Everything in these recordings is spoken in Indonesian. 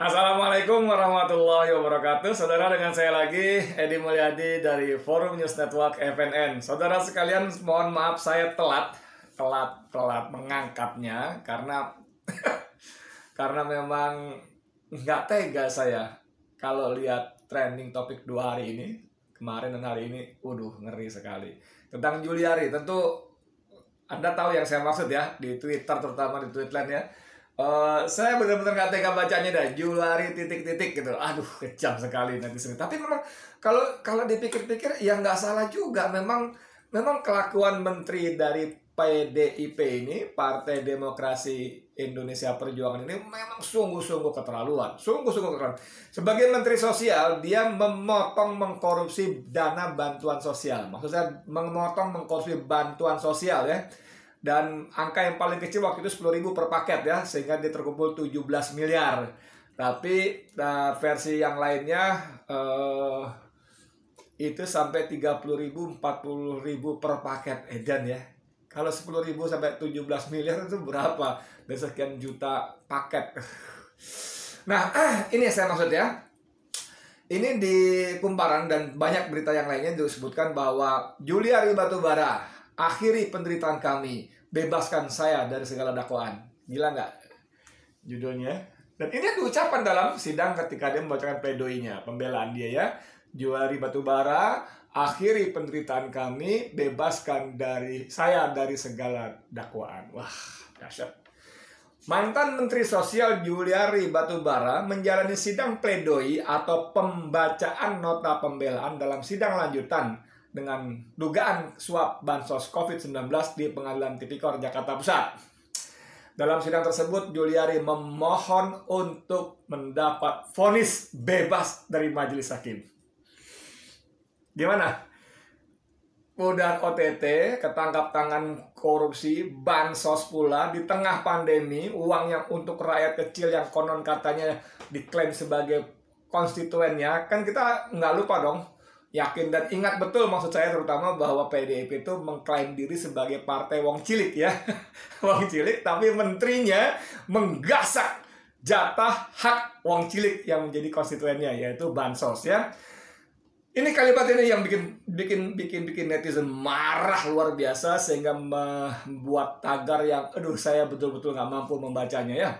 Assalamualaikum warahmatullahi wabarakatuh. Saudara, dengan saya lagi Edi Mulyadi dari Forum News Network FNN. Saudara sekalian, mohon maaf saya telat mengangkatnya karena karena memang nggak tega saya kalau lihat trending topik 2 hari ini, kemarin dan hari ini. Ngeri sekali tentang Juliari. Tentu Anda tahu yang saya maksud ya, di Twitter, terutama di Tweetland ya. Saya benar-benar nggak tega bacanya dah, Juliari titik-titik gitu. Kejam sekali nanti sini. Tapi memang kalau dipikir-pikir ya nggak salah juga. Memang kelakuan menteri dari PDIP ini, Partai Demokrasi Indonesia Perjuangan ini, memang sungguh-sungguh keterlaluan. Sungguh-sungguh keterlaluan. Sebagai menteri sosial, dia mengkorupsi dana bantuan sosial. Maksudnya memotong, mengkorupsi bantuan sosial ya. Dan angka yang paling kecil waktu itu 10.000 per paket ya, sehingga dia terkumpul 17 miliar. Tapi versi yang lainnya itu sampai 30.000, 40.000 per paket edan ya. Kalau 10.000 sampai 17 miliar itu berapa? Dan sekian juta paket. Nah, ini yang saya maksud ya. Ini di Kumparan dan banyak berita yang lainnya disebutkan bahwa Juliari Batubara, akhiri penderitaan kami, bebaskan saya dari segala dakwaan. Gila nggak judulnya? Dan ini diucapkan dalam sidang ketika dia membacakan pledoinya, pembelaan dia ya. Juliari Batubara, akhiri penderitaan kami, bebaskan saya dari segala dakwaan. Wah, dahsyat. Mantan Menteri Sosial Juliari Batubara menjalani sidang pledoi atau pembacaan nota pembelaan dalam sidang lanjutan dengan dugaan suap bansos COVID-19 di Pengadilan Tipikor Jakarta Pusat. Dalam sidang tersebut, Juliari memohon untuk mendapat vonis bebas dari majelis hakim. Gimana? Udah OTT, ketangkap tangan korupsi, bansos pula di tengah pandemi, uang yang untuk rakyat kecil yang konon katanya diklaim sebagai konstituennya, kan kita nggak lupa dong. Yakin dan ingat betul maksud saya, terutama bahwa PDIP itu mengklaim diri sebagai partai wong cilik ya. Wong cilik, tapi menterinya menggasak jatah hak wong cilik yang menjadi konstituennya, yaitu bansos ya. Ini kalimat ini yang bikin netizen marah luar biasa, sehingga membuat tagar yang saya betul-betul nggak mampu membacanya ya.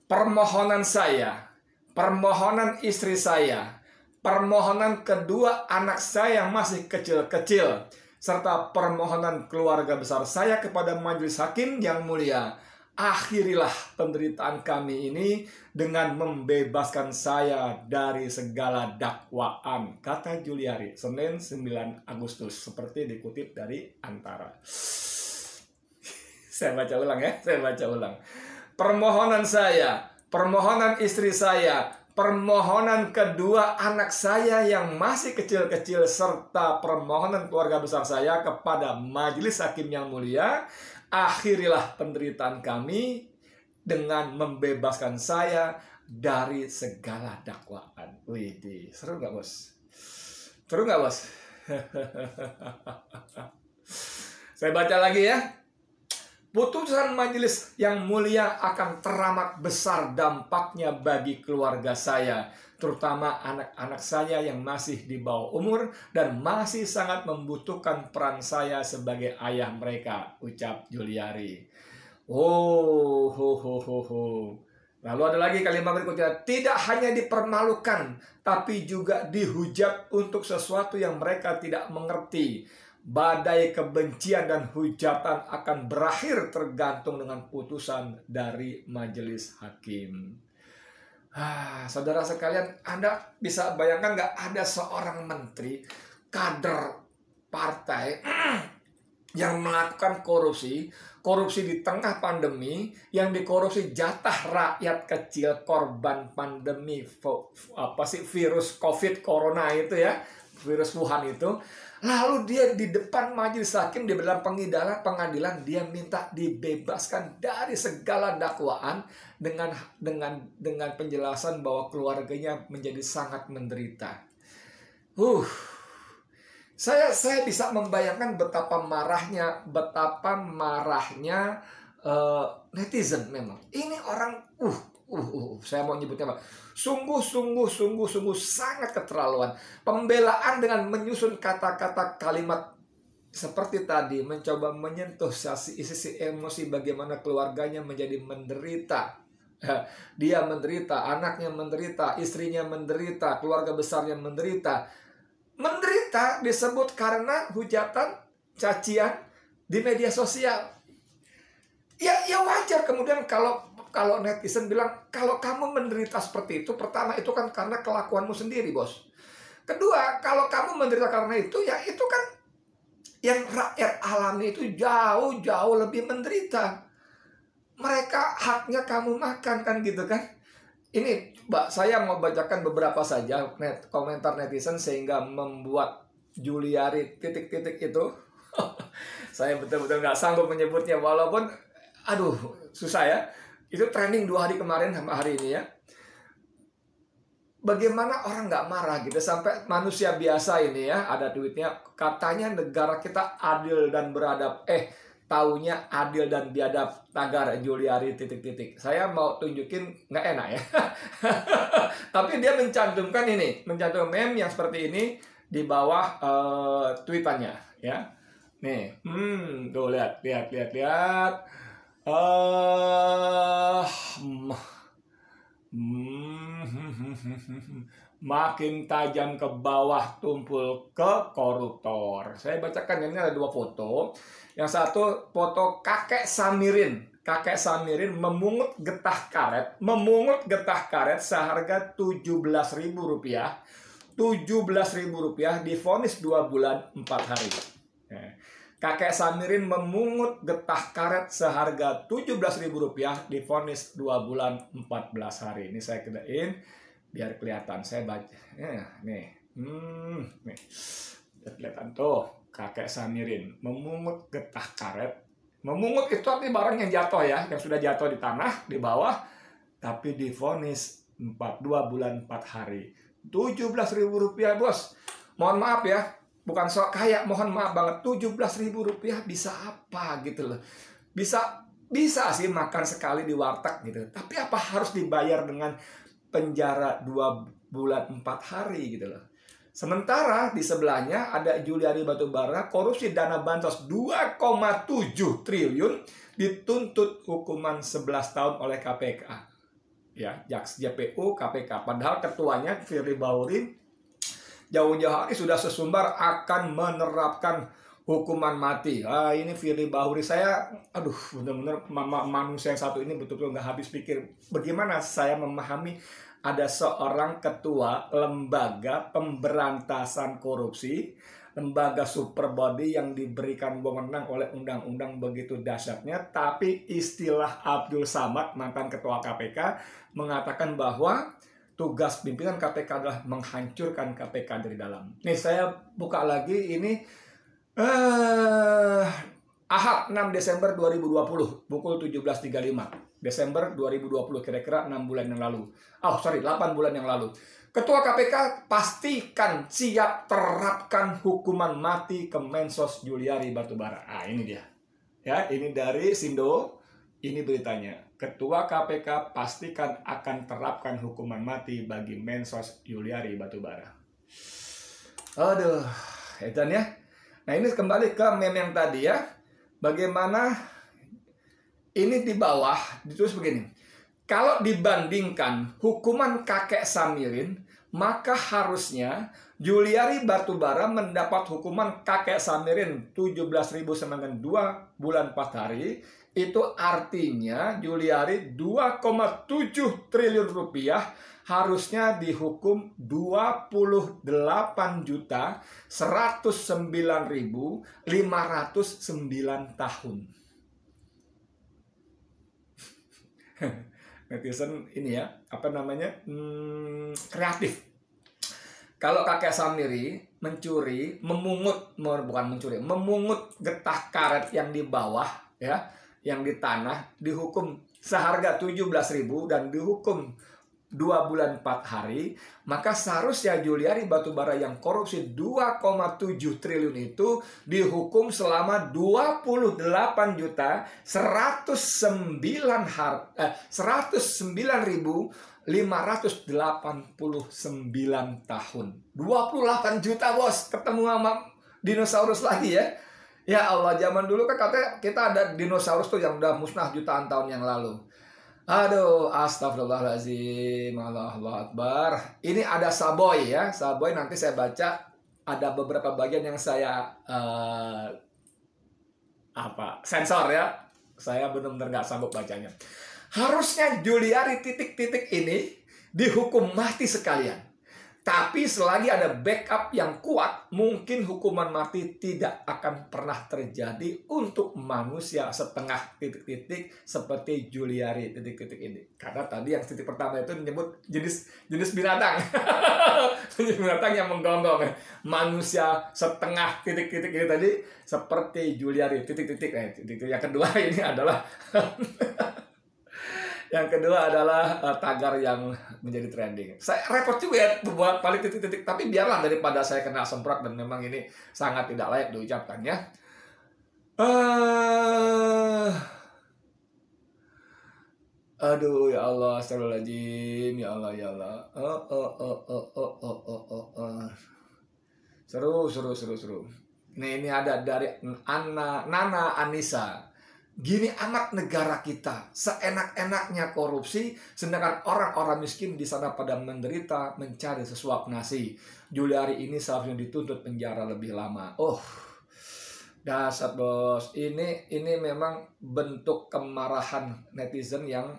Permohonan saya, permohonan istri saya, permohonan kedua anak saya yang masih kecil-kecil, serta permohonan keluarga besar saya kepada majelis hakim yang mulia, akhirilah penderitaan kami ini dengan membebaskan saya dari segala dakwaan, kata Juliari, Senin 9 Agustus, seperti dikutip dari Antara. Saya baca ulang ya, Permohonan saya, permohonan istri saya, permohonan kedua anak saya yang masih kecil-kecil, serta permohonan keluarga besar saya kepada majelis hakim yang mulia, akhirilah penderitaan kami dengan membebaskan saya dari segala dakwaan. Wih, seru nggak bos? Seru nggak bos? Saya baca lagi ya. Putusan majelis yang mulia akan teramat besar dampaknya bagi keluarga saya, terutama anak-anak saya yang masih di bawah umur dan masih sangat membutuhkan peran saya sebagai ayah mereka, ucap Juliari. Lalu ada lagi kalimat berikutnya, tidak hanya dipermalukan, tapi juga dihujat untuk sesuatu yang mereka tidak mengerti. Badai kebencian dan hujatan akan berakhir tergantung dengan putusan dari majelis hakim. Saudara sekalian, Anda bisa bayangkan nggak ada seorang menteri, kader partai yang melakukan korupsi di tengah pandemi, yang dikorupsi jatah rakyat kecil korban pandemi virus COVID corona itu ya, virus Wuhan itu. Lalu dia di depan majelis hakim, di dalam pengadilan, dia minta dibebaskan dari segala dakwaan dengan penjelasan bahwa keluarganya menjadi sangat menderita. Saya bisa membayangkan betapa marahnya netizen memang. Ini orang Saya mau nyebutnya apa? Sungguh sangat keterlaluan. Pembelaan dengan menyusun kata-kata kalimat seperti tadi, mencoba menyentuh sisi emosi bagaimana keluarganya menjadi menderita. Dia menderita, anaknya menderita, istrinya menderita, keluarga besarnya menderita. Menderita disebut karena hujatan, cacian di media sosial. Ya wajar kemudian kalau netizen bilang, kalau kamu menderita seperti itu, pertama itu kan karena kelakuanmu sendiri, bos. Kedua, kalau kamu menderita karena itu, ya itu kan yang rakyat alami itu jauh lebih menderita. Mereka haknya kamu makan, kan gitu kan. Ini Mbak, saya mau bacakan beberapa saja komentar netizen sehingga membuat Juliari titik-titik itu saya betul-betul nggak sanggup menyebutnya, walaupun aduh susah ya. Itu trending 2 hari kemarin sampai hari ini ya. Bagaimana orang nggak marah gitu, sampai manusia biasa ini ya, ada tweetnya, katanya negara kita adil dan beradab. Taunya adil dan biadab, tagar Juliari titik-titik. Saya mau tunjukin, nggak enak ya. Tapi dia mencantumkan meme yang seperti ini di bawah tweetannya ya. Nih, tuh lihat. Makin tajam ke bawah, tumpul ke koruptor. Saya bacakan, ini ada 2 foto. Yang satu foto kakek Samirin. Kakek Samirin memungut getah karet seharga Rp17.000. Rp17.000 divonis 2 bulan 4 hari. Kakek Samirin memungut getah karet seharga Rp17.000 divonis 2 bulan 14 hari. Ini saya kedain biar kelihatan. Saya baca. Nih. Kelihatan tuh. Kakek Samirin memungut getah karet. Memungut itu artinya barang yang jatuh ya, yang sudah jatuh di tanah, di bawah, tapi divonis 2 bulan 4 hari. Rp17.000, bos. Mohon maaf ya, bukan sok kaya, mohon maaf banget. Rp17.000 bisa apa gitu loh. Bisa sih makan sekali di warteg gitu. Tapi apa harus dibayar dengan penjara 2 bulan 4 hari gitu loh. Sementara di sebelahnya ada Juliari Batubara, korupsi dana bansos 2,7 triliun, dituntut hukuman 11 tahun oleh KPK. Ya, JPU, KPK. Padahal ketuanya Firly Bahuri jauh-jauh hari sudah sesumbar akan menerapkan hukuman mati. Ini Firly Bahuri, saya benar-benar manusia yang satu ini betul-betul nggak habis pikir. Bagaimana saya memahami ada seorang ketua lembaga pemberantasan korupsi, lembaga super body yang diberikan wewenang oleh undang-undang begitu dahsyatnya, tapi istilah Abdul Samad, mantan ketua KPK, mengatakan bahwa tugas pimpinan KPK adalah menghancurkan KPK dari dalam. Nih saya buka lagi ini Ahad 6 Desember 2020 pukul 17.35. Desember 2020, kira-kira 6 bulan yang lalu. 8 bulan yang lalu. Ketua KPK pastikan siap terapkan hukuman mati ke Mensos Juliari Batubara. Ini dia. Ya, ini dari Sindo. Ini beritanya. Ketua KPK pastikan akan terapkan hukuman mati bagi Mensos Juliari Batubara. Aduh, edan ya. Nah, ini kembali ke meme yang tadi ya. Bagaimana ini di bawah ditulis begini. Kalau dibandingkan hukuman kakek Samirin, maka harusnya Juliari Batubara mendapat hukuman kakek Samirin 17.000 dengan 2 bulan 4 hari. Itu artinya Juliari 2,7 triliun rupiah harusnya dihukum 28.109.509 tahun. Netizen ini ya, kreatif. Kalau kakek Samiri memungut getah karet yang di bawah ya, yang di tanah, dihukum seharga 17.000 dan dihukum 2 bulan 4 hari, maka seharusnya Juliari Batubara yang korupsi 2,7 triliun itu dihukum selama 109.589 tahun. 28 juta, bos, ketemu sama dinosaurus lagi ya. Ya Allah, zaman dulu kan katanya kita ada dinosaurus tuh yang udah musnah jutaan tahun yang lalu. Aduh, astagfirullahaladzim, Allah Akbar. Ini ada Saboy ya, Saboy nanti saya baca. Ada beberapa bagian yang saya sensor ya. Saya benar-benar nggak sanggup bacanya. Harusnya Juliari titik-titik ini dihukum mati sekalian. Tapi selagi ada backup yang kuat, mungkin hukuman mati tidak akan pernah terjadi untuk manusia setengah titik-titik seperti Juliari titik-titik ini. Karena tadi yang titik pertama itu menyebut jenis binatang. Jenis binatang yang menggonggong. Manusia setengah titik-titik ini tadi seperti Juliari titik-titik. Yang kedua ini adalah tagar yang menjadi trending. Saya repot juga ya buat balik titik-titik, tapi biarlah daripada saya kena semprot, dan memang ini sangat tidak layak diucapkan ya. Aduh ya Allah, astagfirullahaladzim, ya Allah ya Allah. Seru. Ini ada dari Nana Anissa. Gini amat negara kita, seenak-enaknya korupsi, sedangkan orang-orang miskin di sana pada menderita mencari sesuap nasi. Juliari ini seharusnya dituntut penjara lebih lama. Oh, dasar bos. Ini memang bentuk kemarahan netizen yang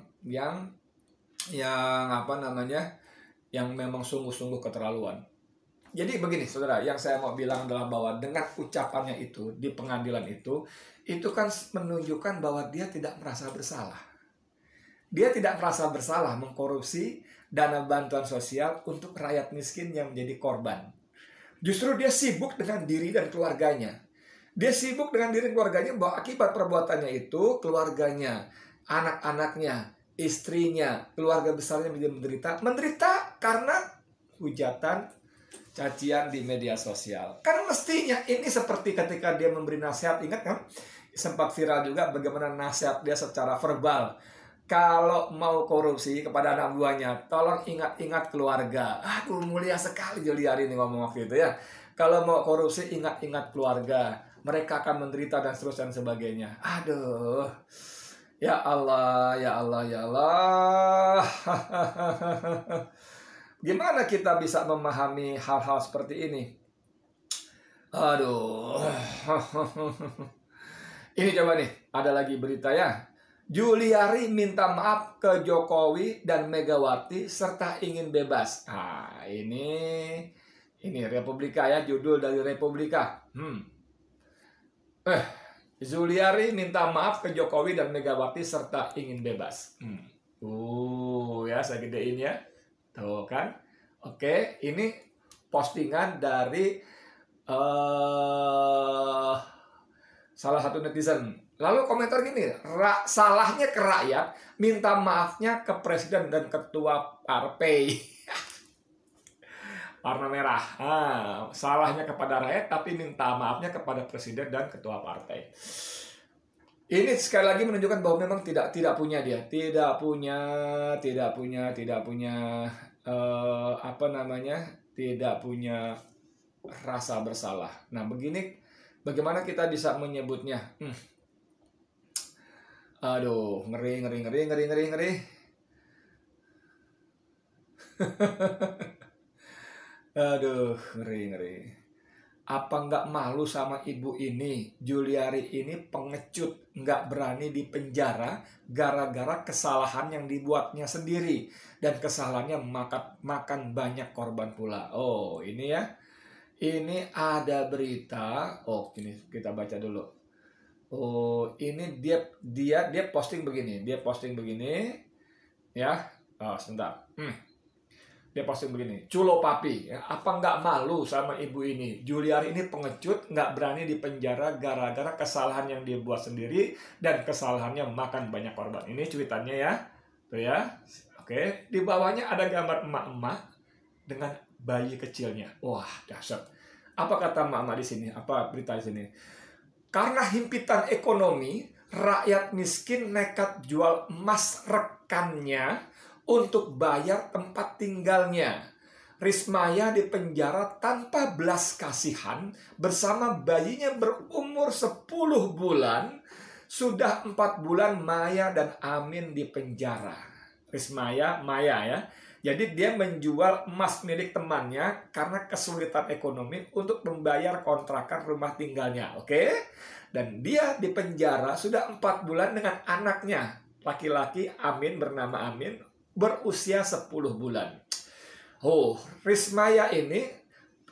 memang sungguh-sungguh keterlaluan. Jadi begini saudara, yang saya mau bilang adalah bahwa dengan ucapannya itu di pengadilan itu kan menunjukkan bahwa dia tidak merasa bersalah. Dia tidak merasa bersalah mengkorupsi dana bantuan sosial untuk rakyat miskin yang menjadi korban. Justru dia sibuk dengan diri dan keluarganya. Dia sibuk dengan diri dan keluarganya bahwa akibat perbuatannya itu keluarganya, anak-anaknya, istrinya, keluarga besarnya menjadi menderita karena hujatan, cacian di media sosial. Kan mestinya ini seperti ketika dia memberi nasihat, ingat kan? Sempat viral juga bagaimana nasihat dia secara verbal. Kalau mau korupsi kepada anak buahnya, tolong ingat-ingat keluarga. Aduh, mulia sekali Juliari ini ngomong waktu itu ya. Kalau mau korupsi, ingat-ingat keluarga. Mereka akan menderita dan seterusnya dan sebagainya. Aduh. Ya Allah, ya Allah, ya Allah. Gimana kita bisa memahami hal-hal seperti ini? Aduh. Ini coba nih, ada lagi berita ya. Juliari minta maaf ke Jokowi dan Megawati serta ingin bebas. Ah, ini Republika ya, judul dari Republika. Juliari minta maaf ke Jokowi dan Megawati serta ingin bebas. Ya, saya gedein ya. Tuh kan, oke, ini postingan dari salah satu netizen. Lalu komentar gini, salahnya ke rakyat, minta maafnya ke presiden dan ketua partai. Warna merah. Salahnya kepada rakyat, tapi minta maafnya kepada presiden dan ketua partai. Ini sekali lagi menunjukkan bahwa memang tidak punya dia, tidak punya tidak punya rasa bersalah. Nah, begini bagaimana kita bisa menyebutnya? Aduh, ngeri. Aduh, ngeri. Apa nggak malu sama ibu ini? Juliari ini pengecut, nggak berani dipenjara gara-gara kesalahan yang dibuatnya sendiri. Dan kesalahannya makan banyak korban pula. Oh, ini ya. Ini ada berita. Oh, ini kita baca dulu. Oh, ini dia posting begini. Ya. Oh, sebentar. Dia posting begini, culo papi, ya, apa nggak malu sama ibu ini? Juliari ini pengecut, nggak berani dipenjara gara-gara kesalahan yang dia buat sendiri dan kesalahannya makan banyak korban. Ini cuitannya ya, tuh ya. Oke, di bawahnya ada gambar emak-emak dengan bayi kecilnya. Wah, dahsyat. Apa kata emak-emak di sini? Apa berita di sini? Karena himpitan ekonomi, rakyat miskin nekat jual emas rekannya untuk bayar tempat tinggalnya. Rismaya dipenjara tanpa belas kasihan bersama bayinya berumur 10 bulan. Sudah 4 bulan Maya dan Amin dipenjara. Rismaya, Maya ya. Jadi dia menjual emas milik temannya karena kesulitan ekonomi untuk membayar kontrakan rumah tinggalnya. Oke? Dan dia dipenjara sudah 4 bulan dengan anaknya. Laki-laki Amin, bernama Amin, berusia 10 bulan. Oh, Rismaya ini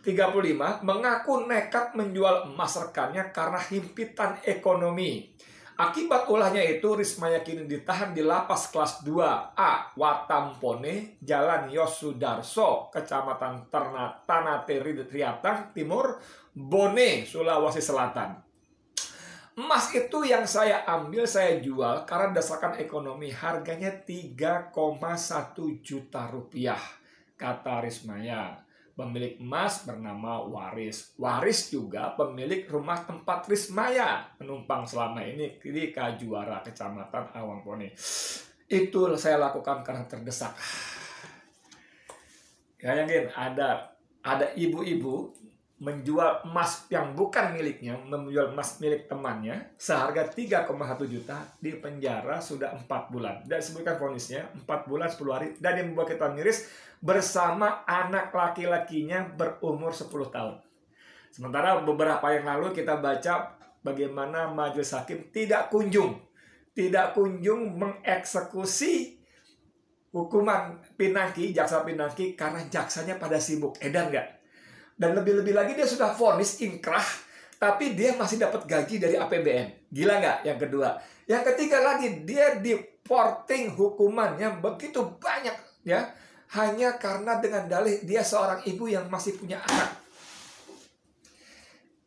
35 mengaku nekat menjual emas rekannya karena himpitan ekonomi. Akibat ulahnya itu, Rismaya kini ditahan di lapas kelas 2A Watampone, Jalan Yosudarso, Kecamatan Tanate Riatang Timur, Bone, Sulawesi Selatan. Emas itu yang saya ambil, saya jual karena dasarkan ekonomi. Harganya 3,1 juta rupiah, kata Rismaya. Pemilik emas bernama Waris. Waris juga pemilik rumah tempat Rismaya menumpang selama ini di Kajuara, Kecamatan Awangpone. Itu saya lakukan karena terdesak. Bayangin, ada ibu-ibu menjual emas yang bukan miliknya, menjual emas milik temannya seharga 3,1 juta, di penjara sudah 4 bulan. Dan disebutkan vonisnya 4 bulan 10 hari, dan yang membuat kita miris, bersama anak laki-lakinya berumur 10 tahun. Sementara beberapa yang lalu kita baca bagaimana majelis hakim tidak kunjung mengeksekusi hukuman Pinangki, jaksa Pinangki, karena jaksanya pada sibuk. Edan nggak? Dan lebih-lebih lagi dia sudah vonis inkrah, tapi dia masih dapat gaji dari APBN. Gila nggak? Yang kedua. Yang ketiga lagi, dia deporting hukumannya begitu banyak ya, hanya karena dengan dalih dia seorang ibu yang masih punya anak.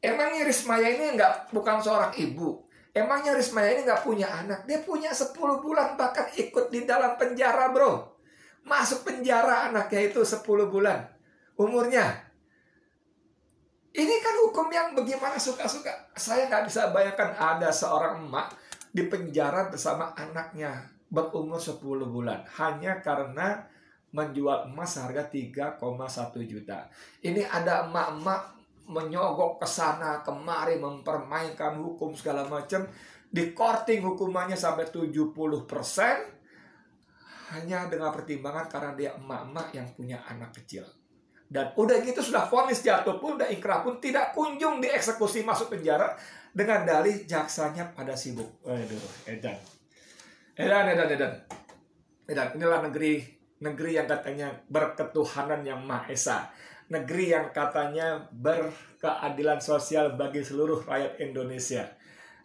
Emangnya Rismaya ini bukan seorang ibu? Emangnya Rismaya ini nggak punya anak? Dia punya 10 bulan, bahkan ikut di dalam penjara, bro. Masuk penjara anaknya itu 10 bulan umurnya. Ini kan hukum yang bagaimana suka-suka. Saya nggak bisa bayangkan ada seorang emak di penjara bersama anaknya berumur 10 bulan. Hanya karena menjual emas harga 3,1 juta. Ini ada emak-emak menyogok ke sana kemari, mempermainkan hukum segala macam. Di-korting hukumannya sampai 70%. Hanya dengan pertimbangan karena dia emak-emak yang punya anak kecil. Dan udah gitu sudah vonis jatuh pun, udah ikrah pun, tidak kunjung dieksekusi, masuk penjara dengan dalih jaksanya pada sibuk. Waduh, edan. Inilah negeri yang katanya berketuhanan yang Maha Esa. Negeri yang katanya berkeadilan sosial bagi seluruh rakyat Indonesia.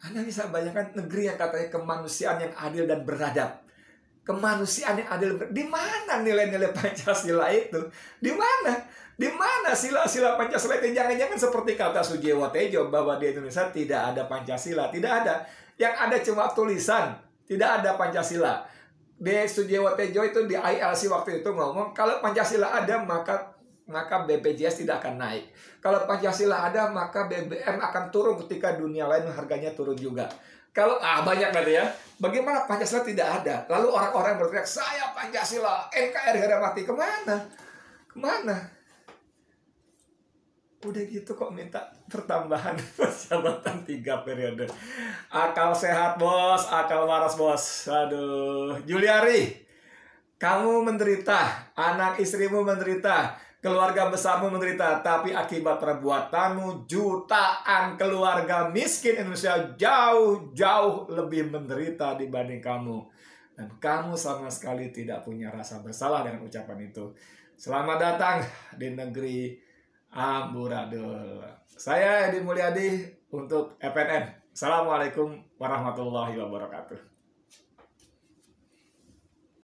Anda bisa bayangkan negeri yang katanya kemanusiaan yang adil dan beradab. Kemanusiaan yang adil. Di mana nilai-nilai Pancasila itu? Di mana? Di mana sila-sila Pancasila itu? Jangan-jangan seperti kata Sujiwo Tejo bahwa di Indonesia tidak ada Pancasila. Tidak ada. Yang ada cuma tulisan. Tidak ada Pancasila. Di Sujiwo Tejo itu di ILC waktu itu ngomong, kalau Pancasila ada maka BPJS tidak akan naik. Kalau Pancasila ada maka BBM akan turun ketika dunia lain harganya turun juga. Kalau banyak kan ya. Bagaimana Pancasila tidak ada? Lalu orang-orang berteriak, saya Pancasila, NKRI harga mati. Kemana? Kemana? Udah gitu kok minta pertambahan jabatan 3 periode. Akal sehat bos, akal waras bos. Aduh, Juliari, kamu menderita, anak istrimu menderita, keluarga besarmu menderita, tapi akibat perbuatanmu jutaan keluarga miskin Indonesia jauh-jauh lebih menderita dibanding kamu. Dan kamu sama sekali tidak punya rasa bersalah dengan ucapan itu. Selamat datang di negeri amburadul. Saya Edi Mulyadi untuk FNN. Assalamualaikum warahmatullahi wabarakatuh.